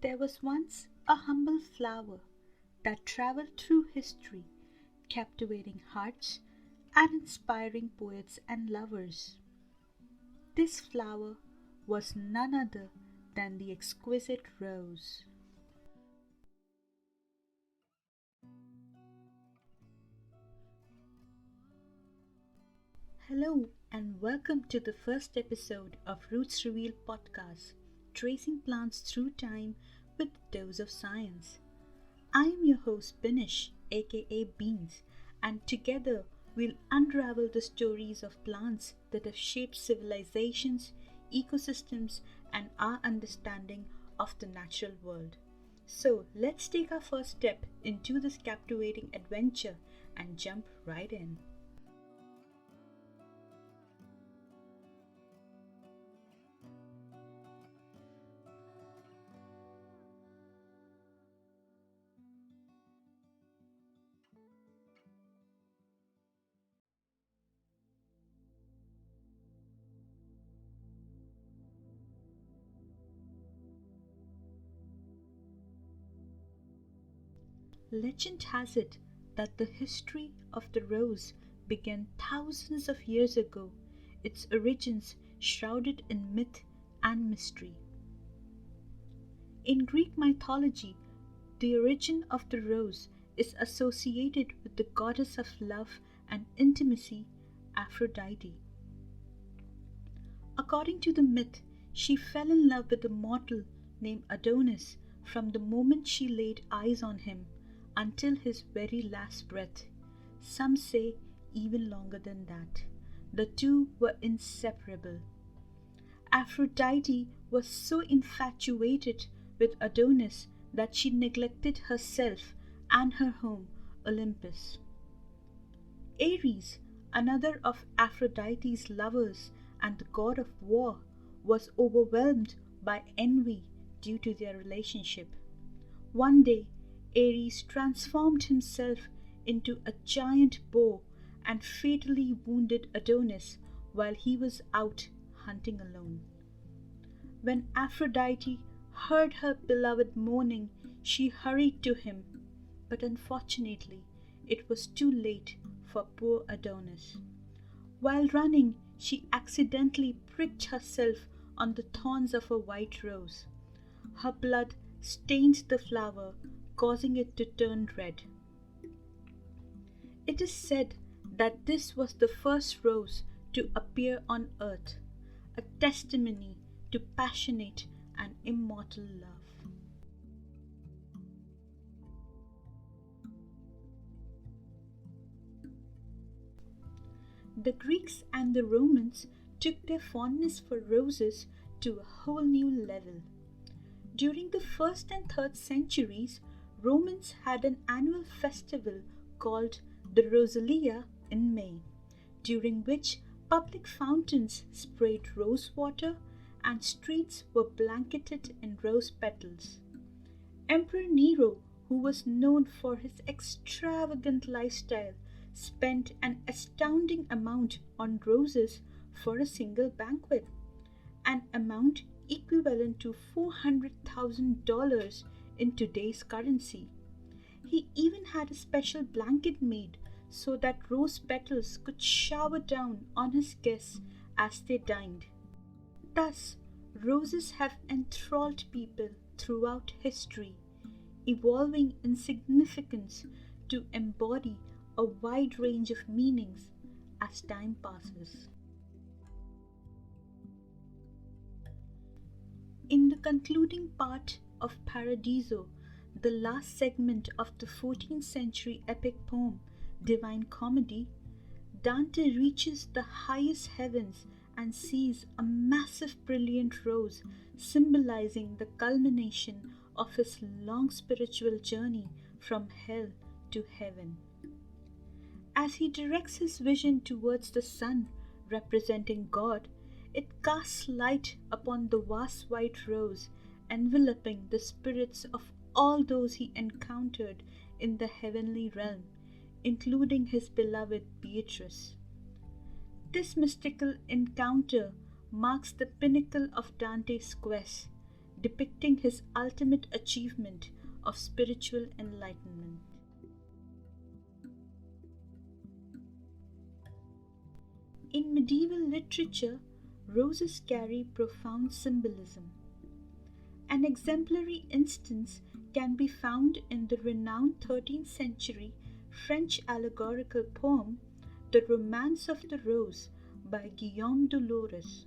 There was once a humble flower that traveled through history, captivating hearts and inspiring poets and lovers. This flower was none other than the exquisite rose. Hello, and welcome to the first episode of Roots Reveal podcast, tracing plants through time with a dose of science. I am your host Binish, aka Beans, and together we'll unravel the stories of plants that have shaped civilizations, ecosystems, and our understanding of the natural world. So let's take our first step into this captivating adventure and jump right in. Legend has it that the history of the rose began thousands of years ago, its origins shrouded in myth and mystery. In Greek mythology, the origin of the rose is associated with the goddess of love and intimacy, Aphrodite. According to the myth, she fell in love with a mortal named Adonis from the moment she laid eyes on him until his very last breath. Some say even longer than that. The two were inseparable. Aphrodite was so infatuated with Adonis that she neglected herself and her home, Olympus. Ares, another of Aphrodite's lovers and the god of war, was overwhelmed by envy due to their relationship. One day, Ares transformed himself into a giant boar and fatally wounded Adonis while he was out hunting alone. When Aphrodite heard her beloved mourning, she hurried to him, but unfortunately it was too late for poor Adonis. While running, she accidentally pricked herself on the thorns of a white rose. Her blood stained the flower, causing it to turn red. It is said that this was the first rose to appear on earth, a testimony to passionate and immortal love. The Greeks and the Romans took their fondness for roses to a whole new level. During the 1st and 3rd centuries, Romans had an annual festival called the Rosalia in May, during which public fountains sprayed rose water and streets were blanketed in rose petals. Emperor Nero, who was known for his extravagant lifestyle, spent an astounding amount on roses for a single banquet, an amount equivalent to $400,000 in today's currency. He even had a special blanket made so that rose petals could shower down on his guests as they dined. Thus, roses have enthralled people throughout history, evolving in significance to embody a wide range of meanings as time passes. In the concluding part of Paradiso, the last segment of the 14th century epic poem Divine Comedy, Dante reaches the highest heavens and sees a massive brilliant rose symbolizing the culmination of his long spiritual journey from hell to heaven. As he directs his vision towards the sun, representing God, it casts light upon the vast white rose, enveloping the spirits of all those he encountered in the heavenly realm, including his beloved Beatrice. This mystical encounter marks the pinnacle of Dante's quest, depicting his ultimate achievement of spiritual enlightenment. In medieval literature, roses carry profound symbolism. An exemplary instance can be found in the renowned 13th century French allegorical poem The Romance of the Rose by Guillaume de Loris.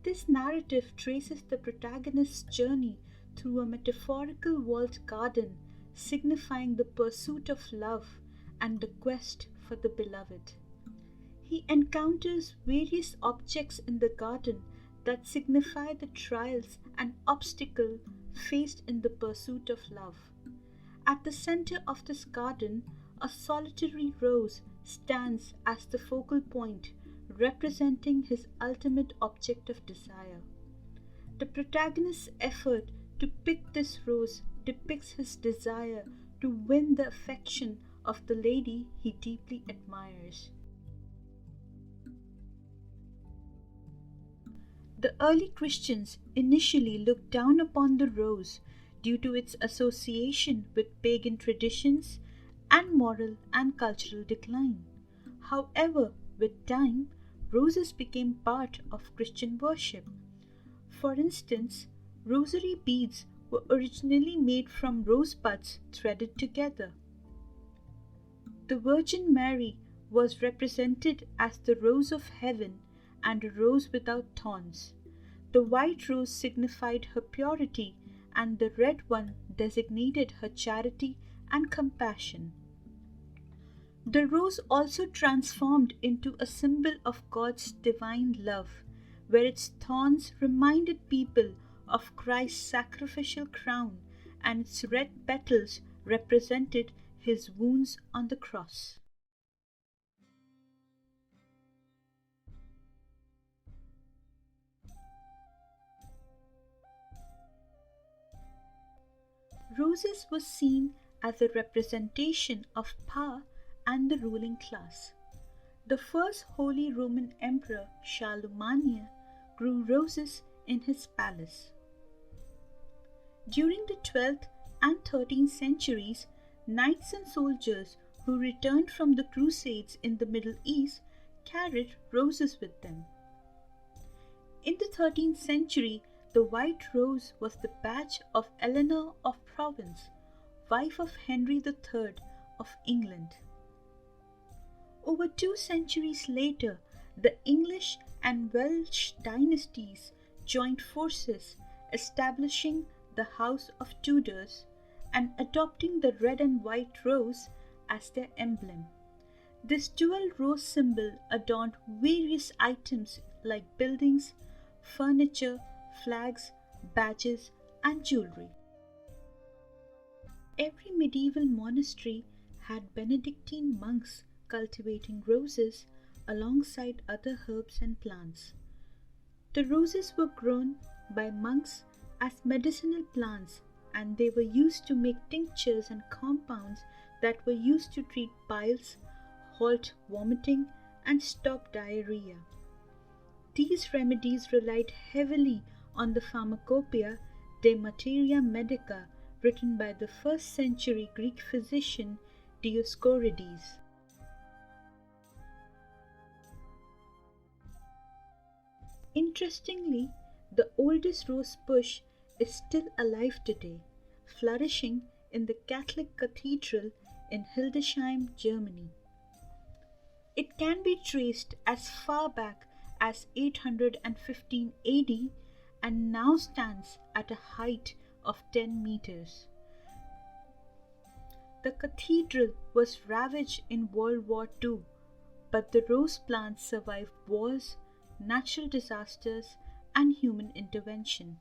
This narrative traces the protagonist's journey through a metaphorical walled garden signifying the pursuit of love and the quest for the beloved. He encounters various objects in the garden that signify the trials and obstacles faced in the pursuit of love. At the center of this garden, a solitary rose stands as the focal point, representing his ultimate object of desire. The protagonist's effort to pick this rose depicts his desire to win the affection of the lady he deeply admires. The early Christians initially looked down upon the rose due to its association with pagan traditions and moral and cultural decline. However, with time, roses became part of Christian worship. For instance, rosary beads were originally made from rosebuds threaded together. The Virgin Mary was represented as the rose of heaven and a rose without thorns. The white rose signified her purity, and the red one designated her charity and compassion. The rose also transformed into a symbol of God's divine love, where its thorns reminded people of Christ's sacrificial crown, and its red petals represented his wounds on the cross. Roses were seen as a representation of power and the ruling class. The first Holy Roman Emperor Charlemagne grew roses in his palace. During the 12th and 13th centuries, knights and soldiers who returned from the Crusades in the Middle East carried roses with them. In the 13th century, the white rose was the badge of Eleanor of Provence, wife of Henry III of England. Over 2 centuries later, the English and Welsh dynasties joined forces, establishing the House of Tudors and adopting the red and white rose as their emblem. This dual rose symbol adorned various items like buildings, furniture, flags, badges, and jewelry. Every medieval monastery had Benedictine monks cultivating roses alongside other herbs and plants. The roses were grown by monks as medicinal plants, and they were used to make tinctures and compounds that were used to treat piles, halt vomiting, and stop diarrhea. These remedies relied heavily on the Pharmacopoeia de Materia Medica written by the 1st century Greek physician Dioscorides. Interestingly, the oldest rose bush is still alive today, flourishing in the Catholic Cathedral in Hildesheim, Germany. It can be traced as far back as 815 AD and now stands at a height of 10 meters. The cathedral was ravaged in World War II, but the rose plants survived wars, natural disasters, and human intervention.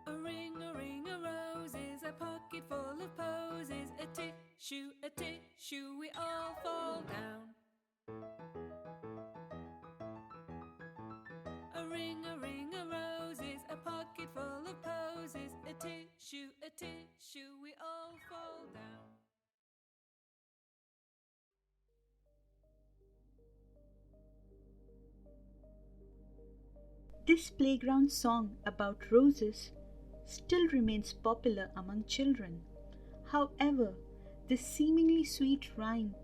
A ring of roses, a pocket full of posies, a tissue, we all fall down. A ring of roses, a pocket full of posies, a tissue, we all fall down. This playground song about roses still remains popular among children. However, this seemingly sweet rhyme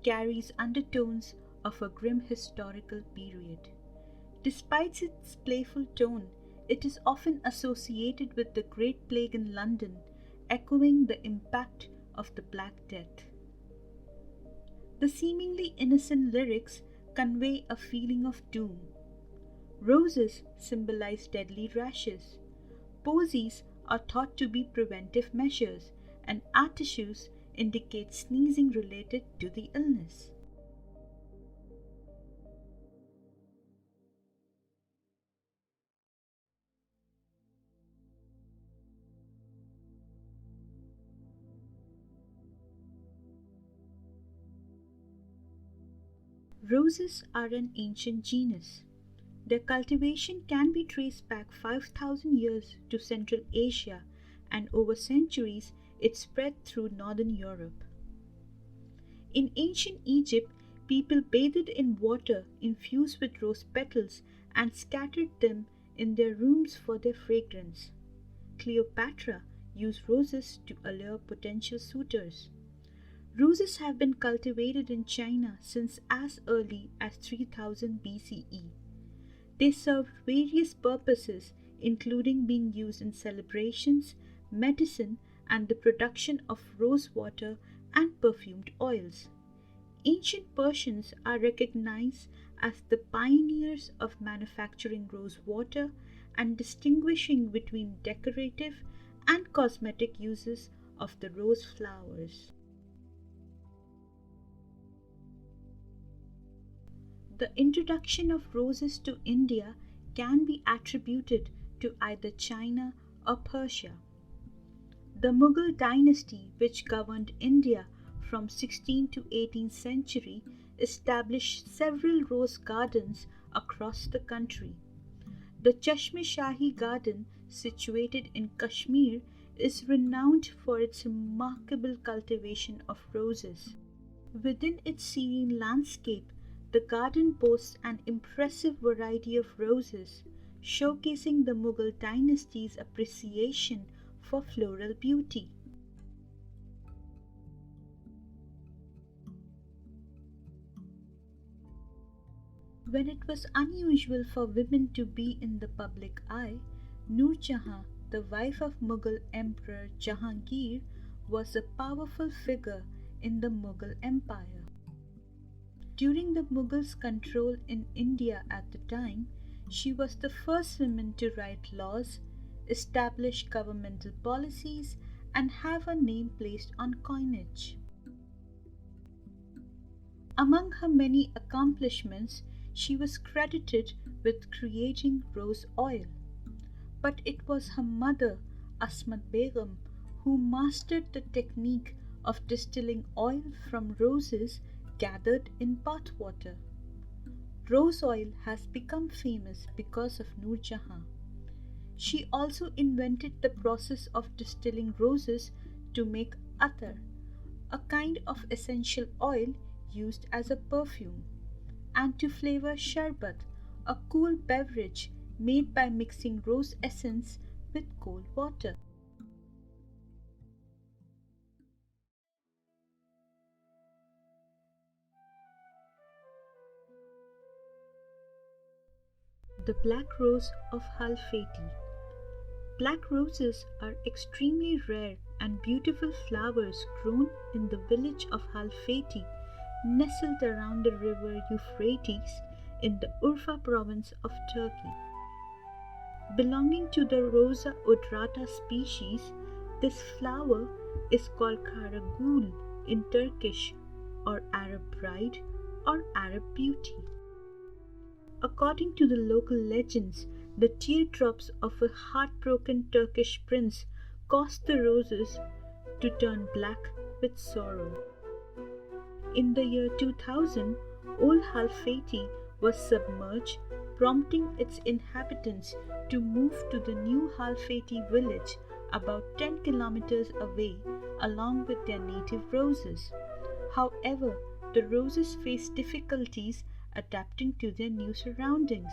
carries undertones of a grim historical period. Despite its playful tone, it is often associated with the Great Plague in London, echoing the impact of the Black Death. The seemingly innocent lyrics convey a feeling of doom. Roses symbolize deadly rashes. Posies are thought to be preventive measures, and tissues indicate sneezing related to the illness. Roses are an ancient genus. Their cultivation can be traced back 5,000 years to Central Asia, and over centuries it spread through northern Europe. In ancient Egypt, people bathed in water infused with rose petals and scattered them in their rooms for their fragrance. Cleopatra used roses to allure potential suitors. Roses have been cultivated in China since as early as 3000 BCE. They served various purposes, including being used in celebrations, medicine, and the production of rose water and perfumed oils. Ancient Persians are recognized as the pioneers of manufacturing rose water and distinguishing between decorative and cosmetic uses of the rose flowers. The introduction of roses to India can be attributed to either China or Persia. The Mughal dynasty, which governed India from 16th to 18th century, established several rose gardens across the country. The Chashme Shahi garden, situated in Kashmir, is renowned for its remarkable cultivation of roses. Within its serene landscape, the garden boasts an impressive variety of roses, showcasing the Mughal dynasty's appreciation for floral beauty. When it was unusual for women to be in the public eye, Nur Jahan, the wife of Mughal Emperor Jahangir, was a powerful figure in the Mughal Empire. During the Mughals' control in India at the time, she was the first woman to write laws, establish governmental policies, and have her name placed on coinage. Among her many accomplishments, she was credited with creating rose oil. But it was her mother, Asmat Begum, who mastered the technique of distilling oil from roses gathered in bathwater. Rose oil has become famous because of Nur Jahan. She also invented the process of distilling roses to make attar, a kind of essential oil used as a perfume, and to flavor sharbat, a cool beverage made by mixing rose essence with cold water. The Black Rose of Halfeti. Black roses are extremely rare and beautiful flowers grown in the village of Halfeti, nestled around the river Euphrates in the Urfa province of Turkey. Belonging to the Rosa odorata species, this flower is called Karagul in Turkish, or Arab bride, or Arab beauty. According to the local legends, the teardrops of a heartbroken Turkish prince caused the roses to turn black with sorrow. In the year 2000, Old Halfeti was submerged, prompting its inhabitants to move to the new Halfeti village about 10 kilometers away along with their native roses. However, the roses faced difficulties adapting to their new surroundings.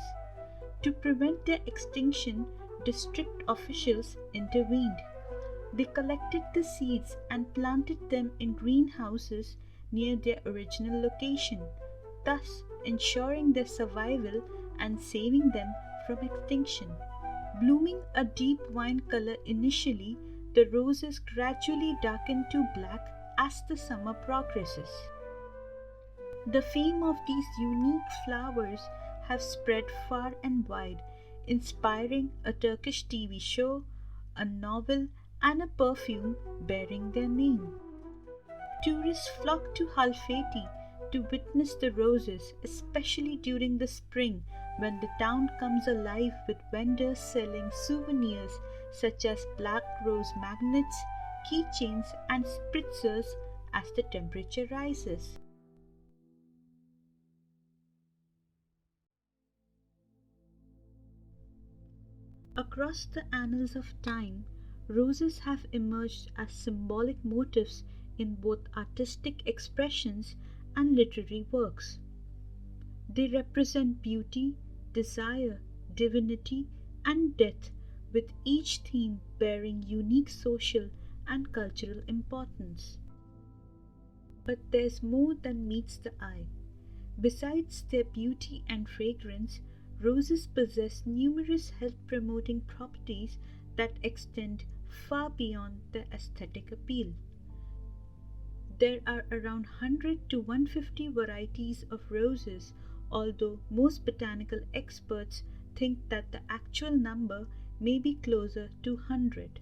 To prevent their extinction, district officials intervened. They collected the seeds and planted them in greenhouses near their original location, thus ensuring their survival and saving them from extinction. Blooming a deep wine color initially, the roses gradually darken to black as the summer progresses. The fame of these unique flowers have spread far and wide, inspiring a Turkish TV show, a novel, and a perfume bearing their name. Tourists flock to Halfeti to witness the roses, especially during the spring when the town comes alive with vendors selling souvenirs such as black rose magnets, keychains, and spritzers as the temperature rises. Across the annals of time, roses have emerged as symbolic motifs in both artistic expressions and literary works. They represent beauty, desire, divinity, and death, with each theme bearing unique social and cultural importance. But there's more than meets the eye. Besides their beauty and fragrance, roses possess numerous health promoting properties that extend far beyond their aesthetic appeal. There are around 100 to 150 varieties of roses, although most botanical experts think that the actual number may be closer to 100.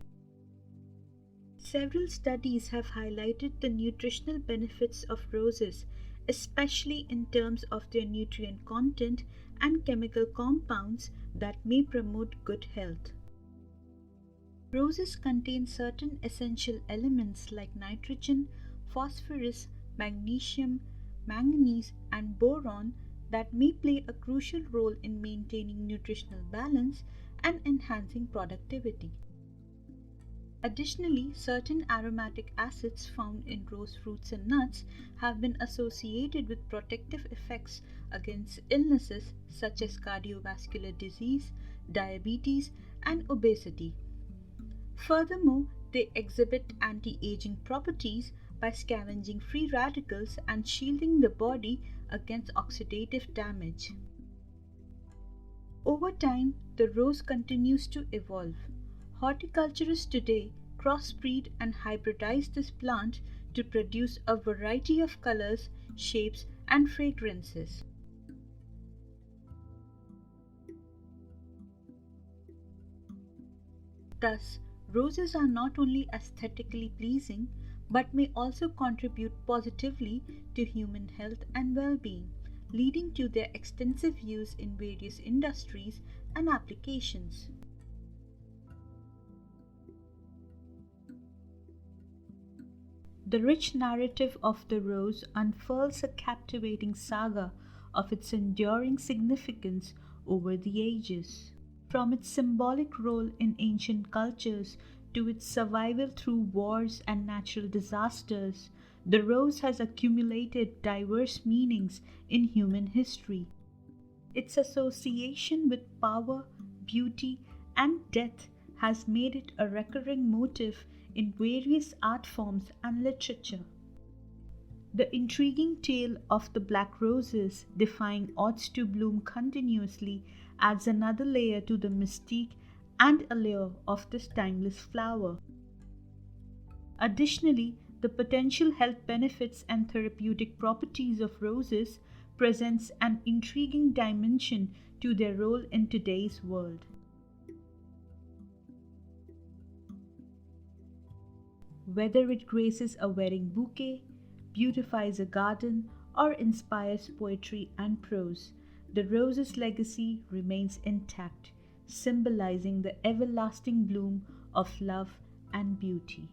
Several studies have highlighted the nutritional benefits of roses, especially in terms of their nutrient content and chemical compounds that may promote good health. Roses contain certain essential elements like nitrogen, phosphorus, magnesium, manganese, and boron that may play a crucial role in maintaining nutritional balance and enhancing productivity. Additionally, certain aromatic acids found in rose fruits and nuts have been associated with protective effects against illnesses such as cardiovascular disease, diabetes, and obesity. Furthermore, they exhibit anti-aging properties by scavenging free radicals and shielding the body against oxidative damage. Over time, the rose continues to evolve. Horticulturists today crossbreed and hybridize this plant to produce a variety of colors, shapes, and fragrances. Thus, roses are not only aesthetically pleasing but may also contribute positively to human health and well being, leading to their extensive use in various industries and applications. The rich narrative of the rose unfurls a captivating saga of its enduring significance over the ages. From its symbolic role in ancient cultures to its survival through wars and natural disasters, the rose has accumulated diverse meanings in human history. Its association with power, beauty, and death has made it a recurring motif in various art forms and literature. The intriguing tale of the black roses defying odds to bloom continuously adds another layer to the mystique and allure of this timeless flower. Additionally, the potential health benefits and therapeutic properties of roses presents an intriguing dimension to their role in today's world. Whether it graces a wedding bouquet, beautifies a garden, or inspires poetry and prose, the rose's legacy remains intact, symbolizing the everlasting bloom of love and beauty.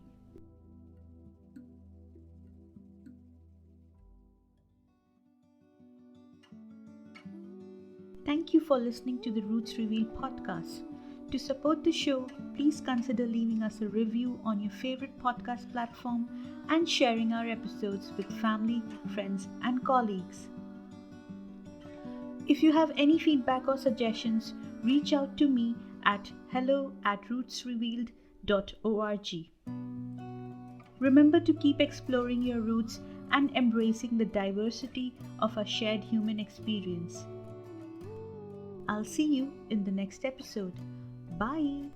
Thank you for listening to the Roots Reveal podcast. To support the show, please consider leaving us a review on your favorite podcast platform and sharing our episodes with family, friends, and colleagues. If you have any feedback or suggestions, reach out to me at hello@rootsrevealed.org. Remember to keep exploring your roots and embracing the diversity of our shared human experience. I'll see you in the next episode. Bye.